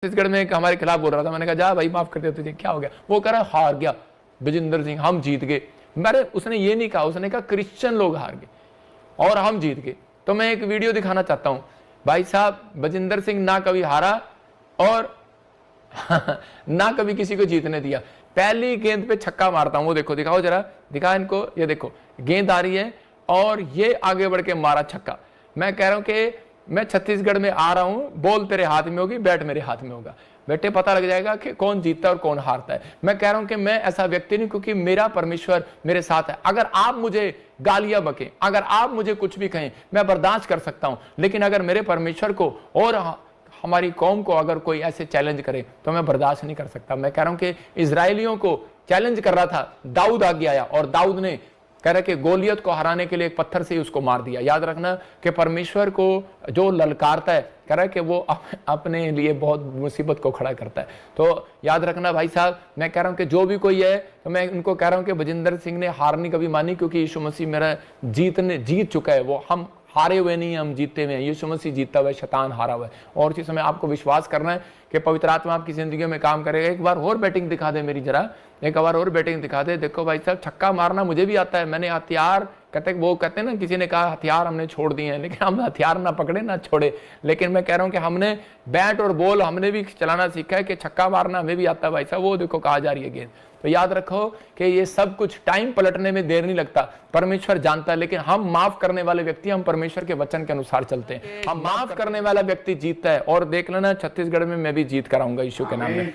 छत्तीसगढ़ में एक हमारे खिलाफ बोल रहा था, मैंने कहा जा भाई माफ कर दिया तुझे, क्या हो गया? वो कह रहा हार गया विजेंद्र सिंह, हम जीत गए। मेरे उसने ये नहीं कहा, उसने कहा क्रिश्चियन लोग हार गए और हम जीत गए। तो मैं एक वीडियो दिखाना चाहता हूं भाई साहब, विजेंद्र सिंह ना कभी हारा और ना कभी किसी को जीतने दिया। पहली गेंद पे छक्का मारता हूं, वो देखो, दिखाओ जरा, दिखा इनको, ये देखो गेंद आ रही है और ये आगे बढ़ के मारा छक्का। मैं कह रहा हूं कि मैं छत्तीसगढ़ में आ रहा हूं, बॉल तेरे हाथ में होगी, बैट मेरे हाथ में होगा, बेटे पता लग जाएगा कि कौन जीतता है और कौन हारता है। मैं कह रहा हूं कि मैं ऐसा व्यक्ति नहीं, क्योंकि मेरा परमेश्वर मेरे साथ है। अगर आप मुझे गालियां बकें, अगर आप मुझे कुछ भी कहें, मैं बर्दाश्त कर सकता हूं, लेकिन अगर मेरे परमेश्वर को और हमारी कौम को अगर कोई ऐसे चैलेंज करे तो मैं बर्दाश्त नहीं कर सकता। मैं कह रहा हूं कि इजराइलियों को चैलेंज कर रहा था, दाऊद आगे आया और दाऊद ने कह रहा कि गोलियत को हराने के लिए एक पत्थर से ही उसको मार दिया। याद रखना कि परमेश्वर को जो ललकारता है, कह रहा है कि वो अपने लिए बहुत मुसीबत को खड़ा करता है। तो याद रखना भाई साहब, मैं कह रहा हूं कि जो भी कोई है, तो मैं उनको कह रहा हूं कि विजेंद्र सिंह ने हार नहीं कभी मानी, क्योंकि यीशु मसीह मेरा जीत चुका है। वो हम हारे हुए नहीं, हम जीते हुए हैं। यीशु मसीह जीता हुआ है, शैतान हारा हुआ है। और चीज में आपको विश्वास करना है कि पवित्र आत्मा आपकी जिंदगी में काम करेगा। एक बार और बैटिंग दिखा दे मेरी, जरा एक बार और बैटिंग दिखा दे। देखो भाई साहब, छक्का मारना मुझे भी आता है। मैंने हथियार कहते हैं ना, किसी ने कहा हथियार हमने छोड़ दिए हैं, लेकिन हम हथियार ना पकड़े ना छोड़े। लेकिन मैं कह रहा हूं कि हमने बैट और बॉल हमने भी चलाना सीखा है, कि छक्का मारना हमें भी आता है भाई साहब। वो देखो कहा जा रही है गेंद। तो याद रखो कि ये सब कुछ टाइम पलटने में देर नहीं लगता, परमेश्वर जानता है। लेकिन हम माफ करने वाले व्यक्ति, हम परमेश्वर के वचन के अनुसार चलते हैं। हम माफ करने वाला व्यक्ति जीतता है। और देख लेना, छत्तीसगढ़ में मैं भी जीत कराऊंगा यीशु के नाम में।